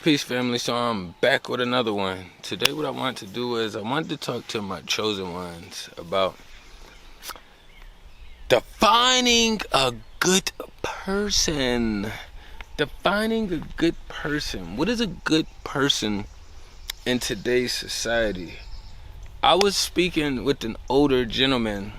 Peace family. So I'm back with another one. Today what I want to do is I wanted to talk to my chosen ones about defining a good person. Defining a good person. What is a good person in today's society? I was speaking with an older gentleman,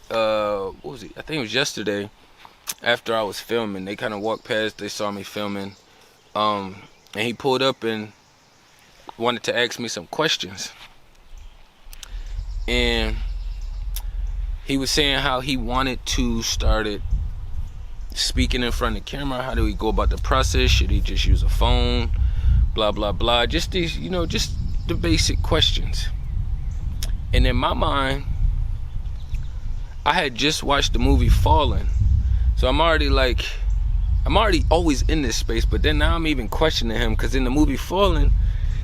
what was he? I think it was yesterday after I was filming. They kind of walked past, they saw me filming. And he pulled up and wanted to ask me some questions. And he was saying how he wanted to start it speaking in front of the camera. How do we go about the process? Should he just use a phone? Blah, blah, blah. Just these, just the basic questions. And in my mind, I had just watched the movie Fallen. So I'm already always in this space, but then now I'm even questioning him, because in the movie Fallen,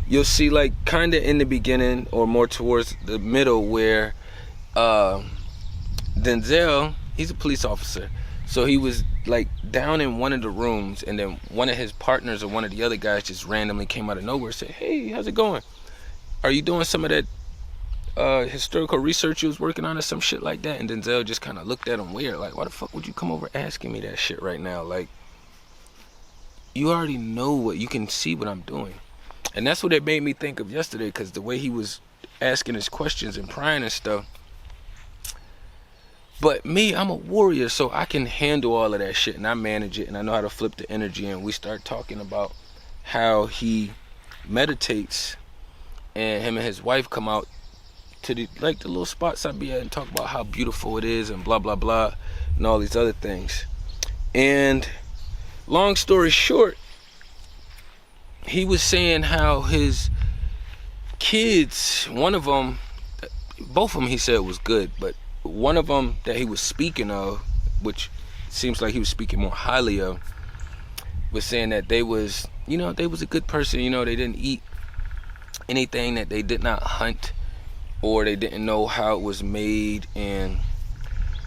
you'll see like kind of in the beginning or more towards the middle where Denzel, he's a police officer, so he was like down in one of the rooms, and then one of his partners or one of the other guys just randomly came out of nowhere and said, "Hey, how's it going? Are you doing some of that historical research you was working on or some shit like that?" And Denzel just kind of looked at him weird, like, "Why the fuck would you come over asking me that shit right now? Like, you already know what, you can see what I'm doing." And that's what it made me think of yesterday, because the way he was asking his questions and prying and stuff. But me, I'm a warrior, so I can handle all of that shit, and I manage it, and I know how to flip the energy. And we start talking about how he meditates, and him and his wife come out to the little spots I be at and talk about how beautiful it is and blah blah blah and all these other things. And long story short, he was saying how his kids, one of them, both of them he said was good, but one of them that he was speaking of, which seems like he was speaking more highly of, was saying that they was a good person. They didn't eat anything that they did not hunt, or they didn't know how it was made. And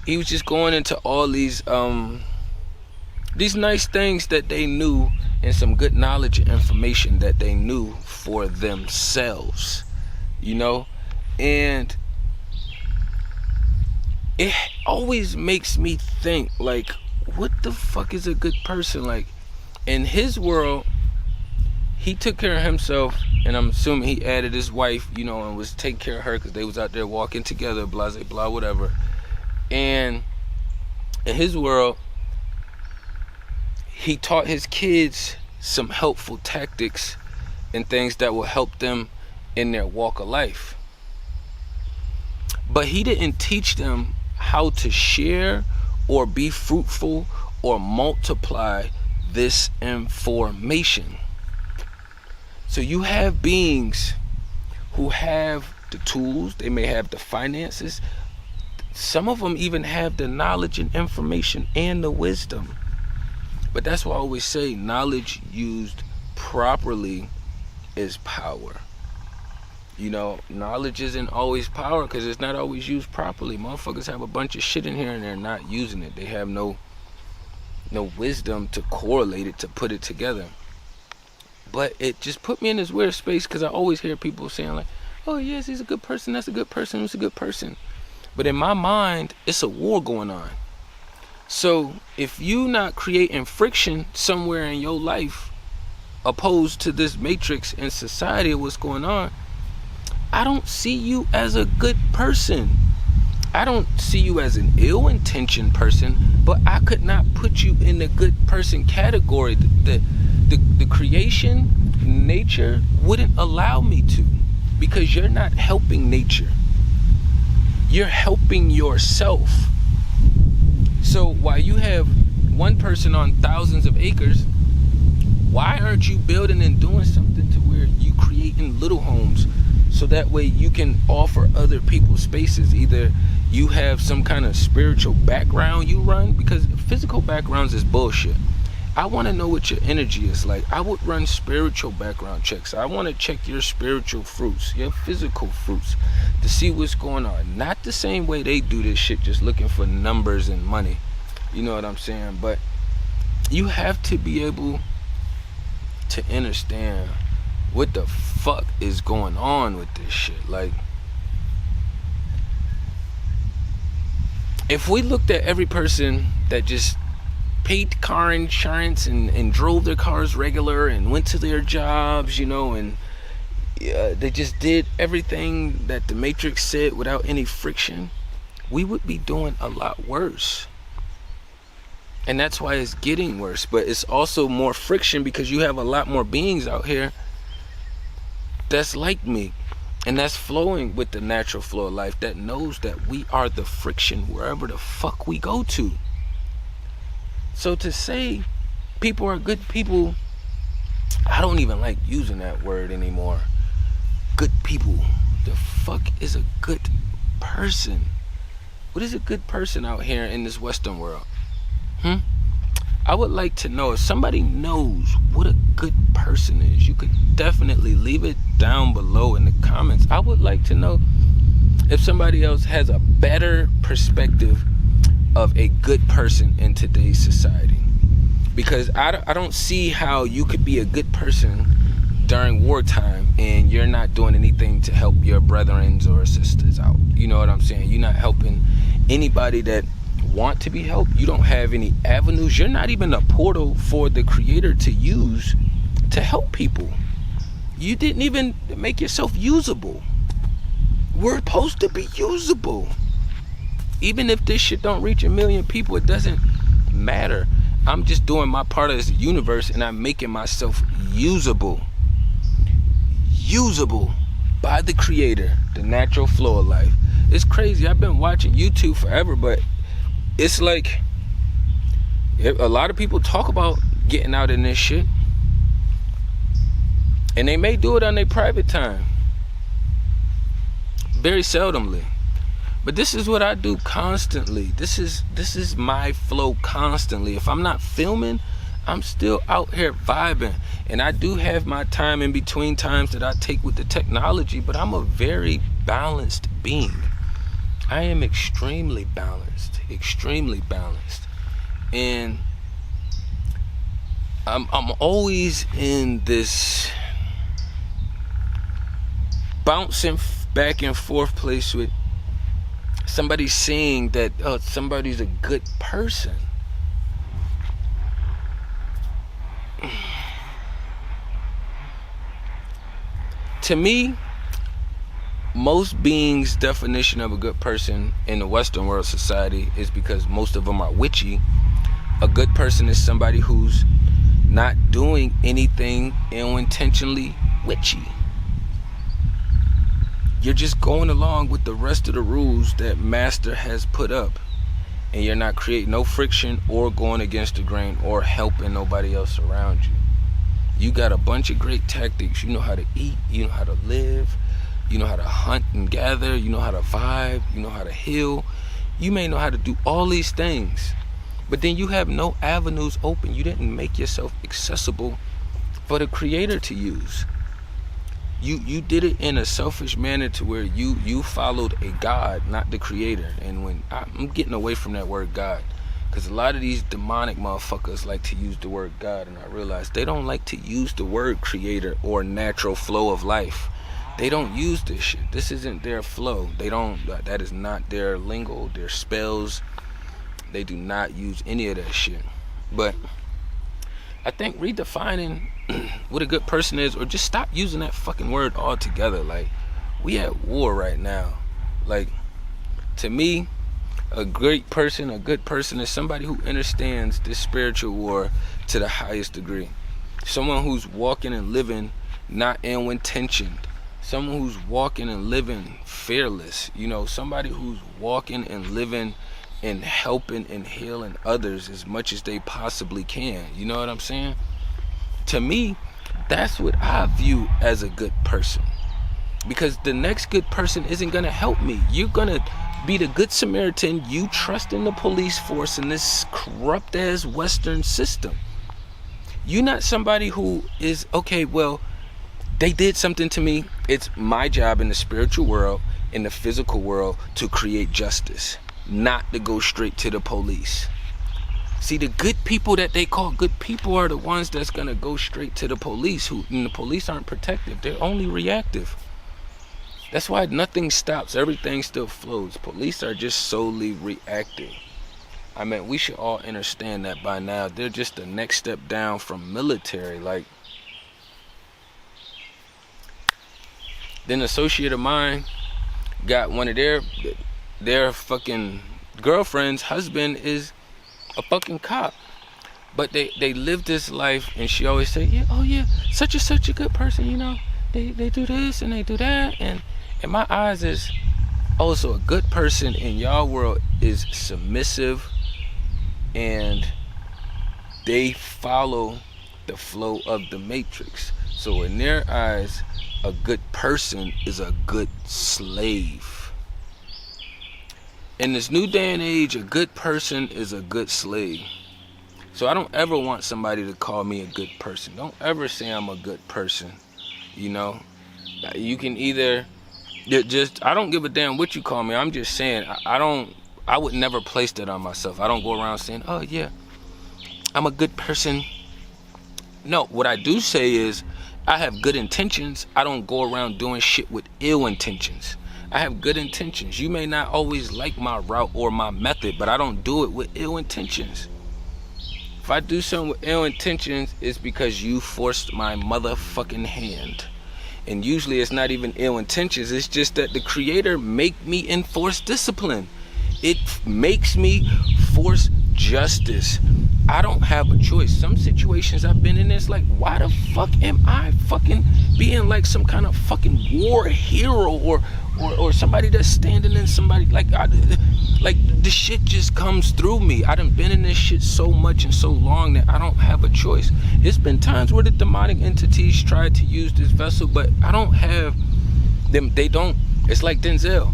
he was just going into all these nice things that they knew, and some good knowledge and information that they knew for themselves, and it always makes me think, like, what the fuck is a good person? Like, in his world, he took care of himself, and I'm assuming he added his wife, and was taking care of her because they was out there walking together, blah, blah, blah, whatever. And in his world, he taught his kids some helpful tactics and things that will help them in their walk of life. But he didn't teach them how to share or be fruitful or multiply this information. So you have beings who have the tools, they may have the finances, some of them even have the knowledge and information and the wisdom. But that's why I always say, knowledge used properly is power. Knowledge isn't always power, because it's not always used properly. Motherfuckers have a bunch of shit in here and they're not using it. They have no wisdom to correlate it, to put it together. But it just put me in this weird space, because I always hear people saying like, "Oh yes, he's a good person, that's a good person, he's a good person." But in my mind, it's a war going on. So if you not creating friction somewhere in your life, opposed to this matrix in society of what's going on, I don't see you as a good person. I don't see you as an ill-intentioned person, but I could not put you in the good person category. The creation, nature wouldn't allow me to, because you're not helping nature. You're helping yourself. So while you have one person on thousands of acres, why aren't you building and doing something to where you creating little homes, so that way you can offer other people spaces? Either you have some kind of spiritual background you run, because physical backgrounds is bullshit. I want to know what your energy is like. I would run spiritual background checks. I want to check your spiritual fruits, your physical fruits, to see what's going on. Not the same way they do this shit, just looking for numbers and money. You know what I'm saying? But you have to be able to understand what the fuck is going on with this shit. Like, if we looked at every person that just paid car insurance and drove their cars regular and went to their jobs, you know, and they just did everything that the Matrix said without any friction, we would be doing a lot worse. And that's why it's getting worse. But it's also more friction because you have a lot more beings out here that's like me, and that's flowing with the natural flow of life, that knows that we are the friction wherever the fuck we go to. So to say people are good people, I don't even like using that word anymore. Good people. The fuck is a good person? What is a good person out here in this Western world? I would like to know if somebody knows what a good person is. You could definitely leave it down below in the comments. I would like to know if somebody else has a better perspective of a good person in today's society. Because I don't see how you could be a good person during wartime and you're not doing anything to help your brethrens or sisters out. You know what I'm saying? You're not helping anybody that want to be helped. You don't have any avenues. You're not even a portal for the Creator to use to help people. You didn't even make yourself usable. We're supposed to be usable. Even if this shit don't reach 1 million people, it doesn't matter. I'm just doing my part of this universe and I'm making myself usable. Usable by the Creator, the natural flow of life. It's crazy. I've been watching YouTube forever, but it's like a lot of people talk about getting out in this shit, and they may do it on their private time, very seldomly. But this is what I do constantly. This is my flow constantly. If I'm not filming, I'm still out here vibing. And I do have my time in between times that I take with the technology, but I'm a very balanced being. I am extremely balanced. And I'm always in this bouncing back and forth place with somebody saying that somebody's a good person. To me, most beings' definition of a good person in the Western world society is because most of them are witchy. A good person is somebody who's not doing anything intentionally witchy. You're just going along with the rest of the rules that Master has put up, and you're not creating no friction or going against the grain or helping nobody else around you. You got a bunch of great tactics. You know how to eat, you know how to live, you know how to hunt and gather, you know how to vibe, you know how to heal. You may know how to do all these things, but then you have no avenues open. You didn't make yourself accessible for the Creator to use. You did it in a selfish manner to where you followed a God, not the Creator. And when I'm getting away from that word God, because a lot of these demonic motherfuckers like to use the word God, and I realize they don't like to use the word Creator or natural flow of life. They don't use this shit. This isn't their flow. That is not their lingo, their spells. They do not use any of that shit. But I think redefining what a good person is, or just stop using that fucking word altogether. Like, we at war right now. Like, to me, a great person, a good person is somebody who understands this spiritual war to the highest degree. Someone who's walking and living not ill-intentioned. Someone who's walking and living fearless. You know, somebody who's walking and living and helping and healing others as much as they possibly can. You know what I'm saying? To me, that's what I view as a good person. Because the next good person isn't going to help me. You're going to be the good Samaritan. You trust in the police force in this corrupt ass Western system. You're not somebody who is, okay, well, they did something to me. It's my job in the spiritual world, in the physical world, to create justice, not to go straight to the police. See, the good people that they call good people are the ones that's going to go straight to the police, and the police aren't protective. They're only reactive. That's why nothing stops. Everything still flows. Police are just solely reactive. I mean, we should all understand that by now. They're just the next step down from military. Like, then an associate of mine got one of their fucking girlfriend's husband is a fucking cop. But they live this life, and she always say, yeah, oh yeah, such a good person, you know. They do this and they do that, and in my eyes is also a good person in y'all world is submissive, and they follow the flow of the matrix. So in their eyes, a good person is a good slave. In this new day and age, a good person is a good slave. So I don't ever want somebody to call me a good person. Don't ever say I'm a good person. You know, you can either I don't give a damn what you call me. I'm just saying, I would never place that on myself. I don't go around saying, oh yeah, I'm a good person. No, what I do say is I have good intentions. I don't go around doing shit with ill intentions. I have good intentions. You may not always like my route or my method, but I don't do it with ill intentions. If I do something with ill intentions, it's because you forced my motherfucking hand. And usually it's not even ill intentions. It's just that the creator make me enforce discipline. It makes me force justice. I don't have a choice. Some situations I've been in, it's like, why the fuck am I fucking being like some kind of fucking war hero or somebody that's standing in somebody like the shit just comes through me. I done been in this shit so much and so long that I don't have a choice. It's been times where the demonic entities tried to use this vessel, but I don't have them. They don't. It's like Denzel.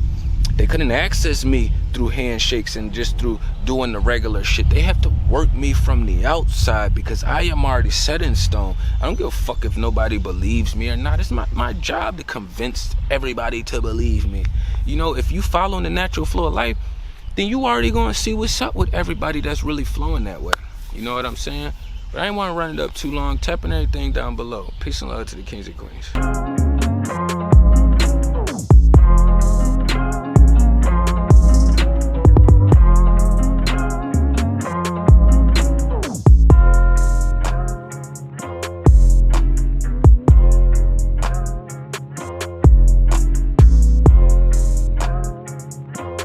They couldn't access me through handshakes and just through doing the regular shit. They have to work me from the outside because I am already set in stone. I don't give a fuck if nobody believes me or not. It's my job to convince everybody to believe me. You know, if you follow the natural flow of life, then you already gonna see what's up with everybody that's really flowing that way. You know what I'm saying? But I ain't wanna run it up too long. Tapping everything down below. Peace and love to the kings and queens.